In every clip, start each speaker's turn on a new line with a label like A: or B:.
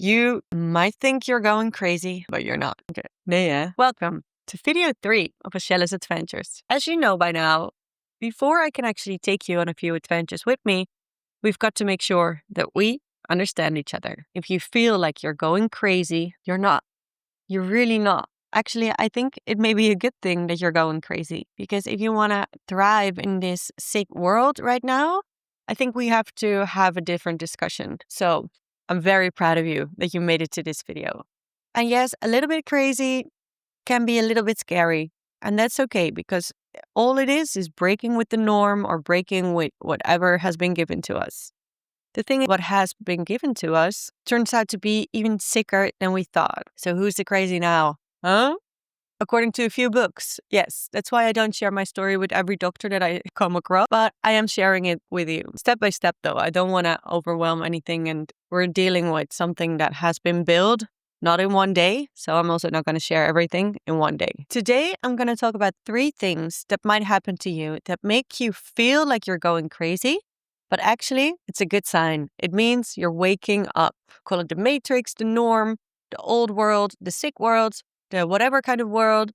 A: You might think you're going crazy, but you're not. Okay. Yeah. Welcome to video 3 of Michelle's Adventures. As you know by now, before I can actually take you on a few adventures with me, we've got to make sure that we understand each other. If you feel like you're going crazy, you're not. You're really not. Actually, I think it may be a good thing that you're going crazy, because if you want to thrive in this sick world right now, I think we have to have a different discussion. So I'm very proud of you that you made it to this video. And yes, a little bit crazy can be a little bit scary. And that's okay, because all it is breaking with the norm or breaking with whatever has been given to us. The thing is, what has been given to us turns out to be even sicker than we thought. So who's the crazy now? Huh? According to a few books, yes. That's why I don't share my story with every doctor that I come across, but I am sharing it with you. Step by step, though. I don't want to overwhelm anything, and we're dealing with something that has been built, not in one day, so I'm also not going to share everything in one day. Today, I'm going to talk about 3 things that might happen to you that make you feel like you're going crazy, but actually, it's a good sign. It means you're waking up. Call it the matrix, the norm, the old world, the sick world, the whatever kind of world.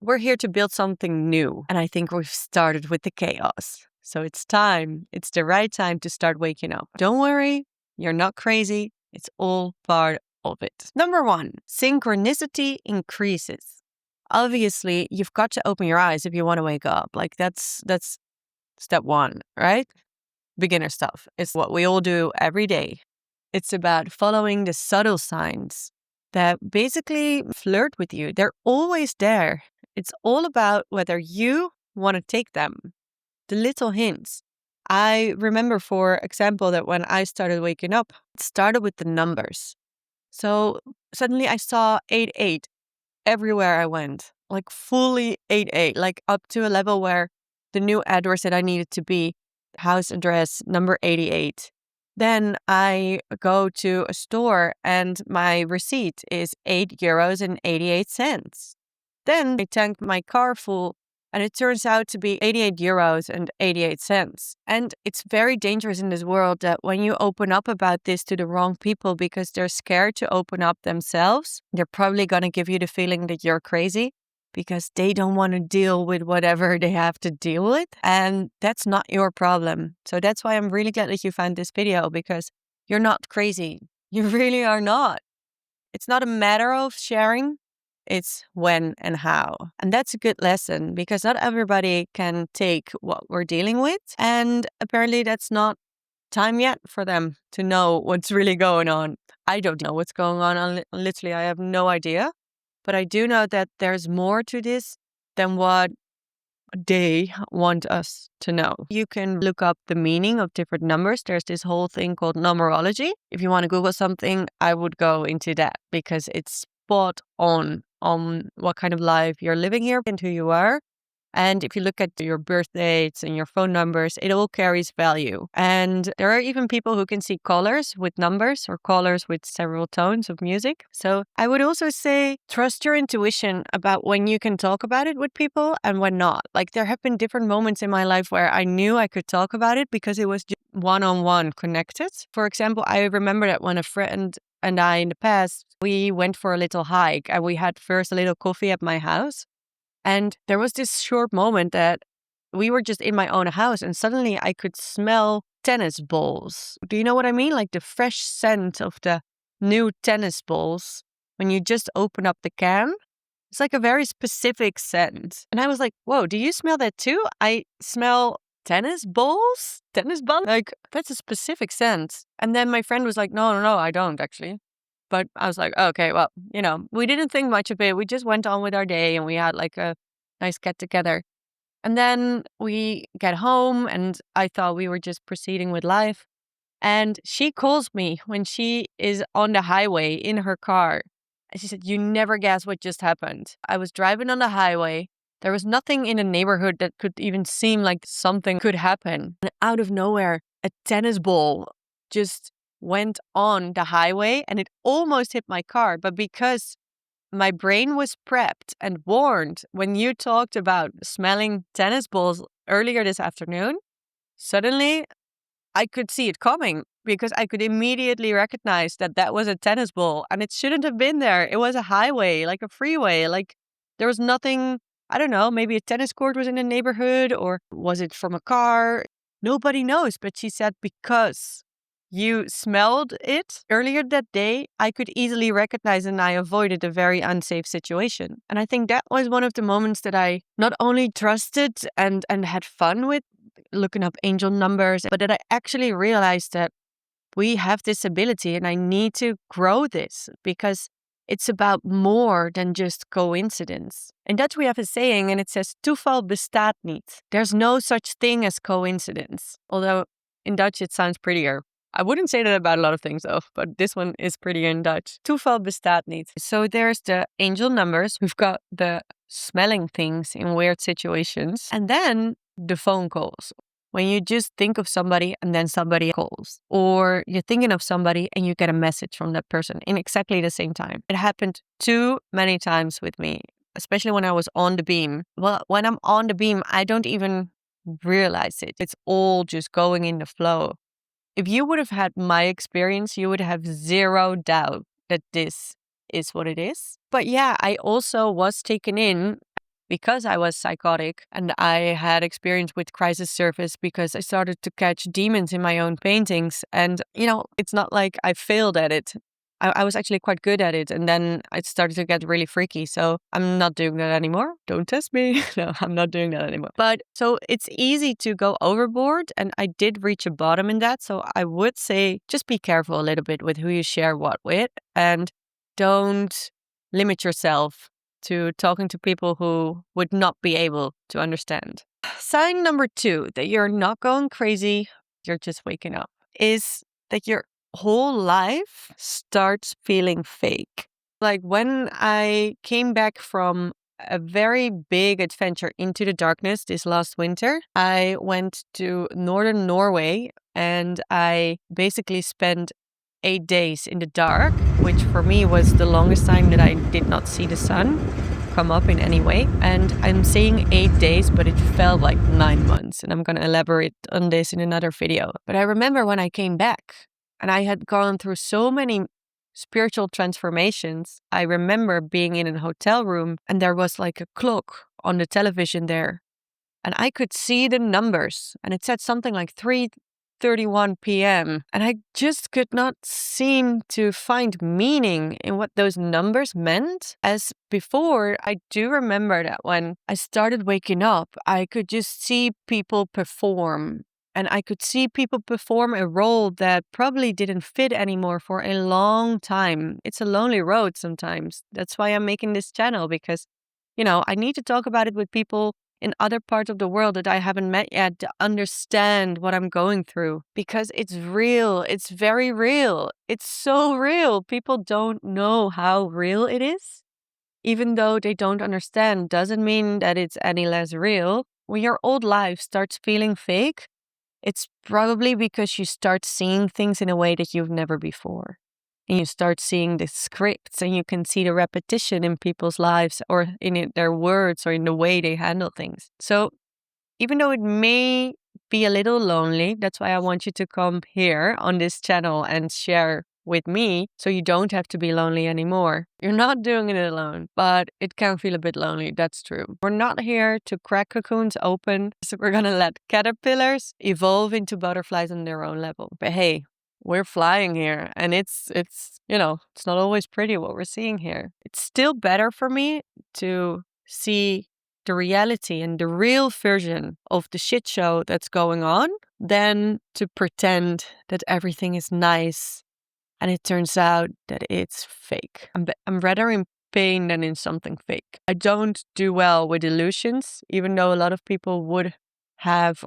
A: We're here to build something new. And I think we've started with the chaos. So it's time. It's the right time to start waking up. Don't worry, you're not crazy. It's all part of it. Number 1, synchronicity increases. Obviously, you've got to open your eyes if you want to wake up. Like that's step 1, right? Beginner stuff. It's what we all do every day. It's about following the subtle signs that basically flirt with you. They're always there. It's all about whether you want to take them. The little hints. I remember, for example, that when I started waking up, it started with the numbers. So suddenly I saw 88 everywhere I went, like fully 88, like up to a level where the new address that I needed to be, house address number 88. Then I go to a store and my receipt is €8.88. Then I tanked my car full and it turns out to be €88.88. And it's very dangerous in this world that when you open up about this to the wrong people because they're scared to open up themselves, they're probably going to give you the feeling that you're crazy, because they don't want to deal with whatever they have to deal with. And that's not your problem. So that's why I'm really glad that you found this video, because you're not crazy. You really are not. It's not a matter of sharing. It's when and how. And that's a good lesson, because not everybody can take what we're dealing with. And apparently that's not time yet for them to know what's really going on. I don't know what's going on. Literally, I have no idea. But I do know that there's more to this than what they want us to know. You can look up the meaning of different numbers. There's this whole thing called numerology. If you want to Google something, I would go into that, because it's spot on what kind of life you're living here and who you are. And if you look at your birth dates and your phone numbers, it all carries value. And there are even people who can see colors with numbers or colors with several tones of music. So I would also say trust your intuition about when you can talk about it with people and when not. Like, there have been different moments in my life where I knew I could talk about it because it was just one-on-one connected. For example, I remember that when a friend and I in the past, we went for a little hike and we had first a little coffee at my house. And there was this short moment that we were just in my own house and suddenly I could smell tennis balls. Do you know what I mean? Like the fresh scent of the new tennis balls when you just open up the can. It's like a very specific scent. And I was like, whoa, do you smell that too? I smell tennis balls? Tennis balls? Like, that's a specific scent. And then my friend was like, no, I don't actually. But I was like, okay, well, we didn't think much of it. We just went on with our day and we had like a nice get together. And then we get home and I thought we were just proceeding with life. And she calls me when she is on the highway in her car. And she said, you never guess what just happened. I was driving on the highway. There was nothing in the neighborhood that could even seem like something could happen. And out of nowhere, a tennis ball just went on the highway and it almost hit my car. But because my brain was prepped and warned when you talked about smelling tennis balls earlier this afternoon, suddenly I could see it coming. because I could immediately recognize that that was a tennis ball and it shouldn't have been there. It was a highway, like a freeway. Like there was nothing, I don't know, maybe a tennis court was in the neighborhood, or was it from a car? Nobody knows. But she said, because you smelled it earlier that day, I could easily recognize and I avoided a very unsafe situation. And I think that was one of the moments that I not only trusted and had fun with looking up angel numbers, but that I actually realized that we have this ability and I need to grow this, because it's about more than just coincidence. In Dutch, we have a saying and it says, toeval bestaat niet. There's no such thing as coincidence. Although in Dutch, it sounds prettier. I wouldn't say that about a lot of things though, but this one is pretty in Dutch. Toeval bestaat niet. So there's the angel numbers. We've got the smelling things in weird situations. And then the phone calls. When you just think of somebody and then somebody calls. Or you're thinking of somebody and you get a message from that person in exactly the same time. It happened too many times with me, especially when I was on the beam. Well, when I'm on the beam, I don't even realize it. It's all just going in the flow. If you would have had my experience, you would have zero doubt that this is what it is. But yeah, I also was taken in because I was psychotic and I had experience with crisis service because I started to catch demons in my own paintings. And, it's not like I failed at it. I was actually quite good at it. And then I started to get really freaky. So I'm not doing that anymore. Don't test me. No, I'm not doing that anymore. But so it's easy to go overboard. And I did reach a bottom in that. So I would say just be careful a little bit with who you share what with. And don't limit yourself to talking to people who would not be able to understand. Sign number 2 that you're not going crazy, you're just waking up, is that your whole life starts feeling fake. Like when I came back from a very big adventure into the darkness this last winter, I went to northern Norway and I basically spent 8 days in the dark, which for me was the longest time that I did not see the sun come up in any way. And I'm saying 8 days, but it felt like 9 months. And I'm going to elaborate on this in another video. But I remember when I came back and I had gone through so many spiritual transformations. I remember being in a hotel room and there was like a clock on the television there. And I could see the numbers and it said something like 3:31 p.m. And I just could not seem to find meaning in what those numbers meant. As before, I do remember that when I started waking up, I could just see people perform. And I could see people perform a role that probably didn't fit anymore for a long time. It's a lonely road sometimes. That's why I'm making this channel, because, I need to talk about it with people in other parts of the world that I haven't met yet to understand what I'm going through, because it's real. It's very real. It's so real. People don't know how real it is. Even though they don't understand, doesn't mean that it's any less real. When your old life starts feeling fake, it's probably because you start seeing things in a way that you've never before. And you start seeing the scripts and you can see the repetition in people's lives or in their words or in the way they handle things. So even though it may be a little lonely, that's why I want you to come here on this channel and share with me so you don't have to be lonely anymore. You're not doing it alone, but it can feel a bit lonely. That's true. We're not here to crack cocoons open. So we're going to let caterpillars evolve into butterflies on their own level. But hey, we're flying here and it's not always pretty what we're seeing here. It's still better for me to see the reality and the real version of the shit show that's going on than to pretend that everything is nice and it turns out that it's fake. I'm rather in pain than in something fake. I don't do well with illusions, even though a lot of people would have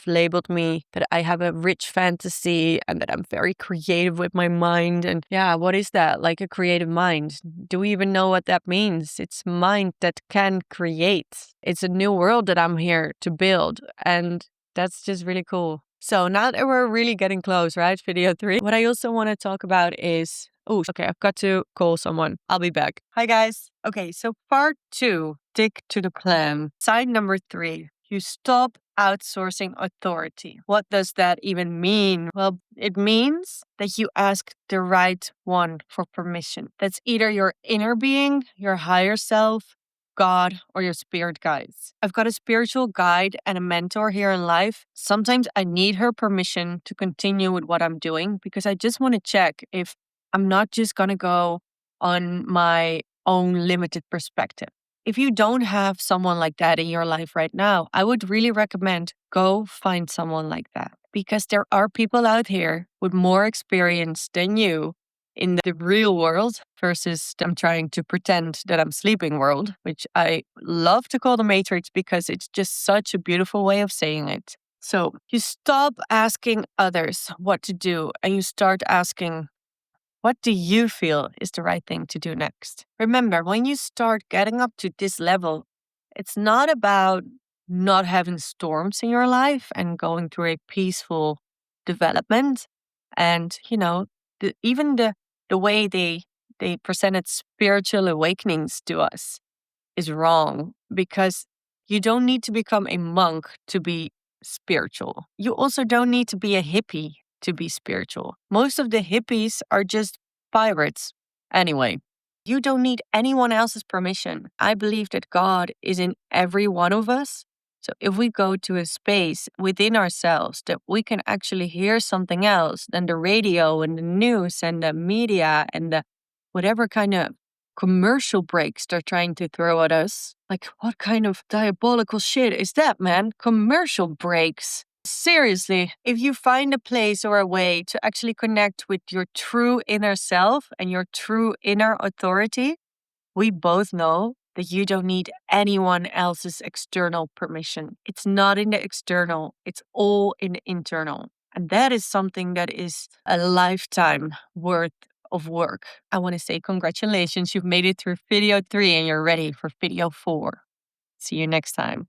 A: labeled me that I have a rich fantasy and that I'm very creative with my mind. And yeah, what is that? Like a creative mind? Do we even know what that means? It's mind that can create. It's a new world that I'm here to build. And that's just really cool. So now that we're really getting close, right? Video 3. What I also want to talk about is, okay, I've got to call someone. I'll be back. Hi guys. Okay, so part 2, stick to the plan. Sign number 3. You stop outsourcing authority. What does that even mean? Well, it means that you ask the right one for permission. That's either your inner being, your higher self, God, or your spirit guides. I've got a spiritual guide and a mentor here in life. Sometimes I need her permission to continue with what I'm doing because I just want to check if I'm not just going to go on my own limited perspective. If you don't have someone like that in your life right now, I would really recommend go find someone like that because there are people out here with more experience than you in the real world versus I'm trying to pretend that I'm sleeping world, which I love to call the Matrix because it's just such a beautiful way of saying it. So you stop asking others what to do and you start asking, what do you feel is the right thing to do next? Remember, when you start getting up to this level, it's not about not having storms in your life and going through a peaceful development. And, even the way they presented spiritual awakenings to us is wrong because you don't need to become a monk to be spiritual. You also don't need to be a hippie to be spiritual. Most of the hippies are just pirates. Anyway, you don't need anyone else's permission. I believe that God is in every one of us. So if we go to a space within ourselves that we can actually hear something else than the radio and the news and the media and the whatever kind of commercial breaks they're trying to throw at us. Like, what kind of diabolical shit is that, man? Commercial breaks. Seriously, if you find a place or a way to actually connect with your true inner self and your true inner authority, we both know that you don't need anyone else's external permission. It's not in the external, it's all in the internal. And that is something that is a lifetime worth of work. I want to say congratulations, you've made it through video 3 and you're ready for video 4. See you next time.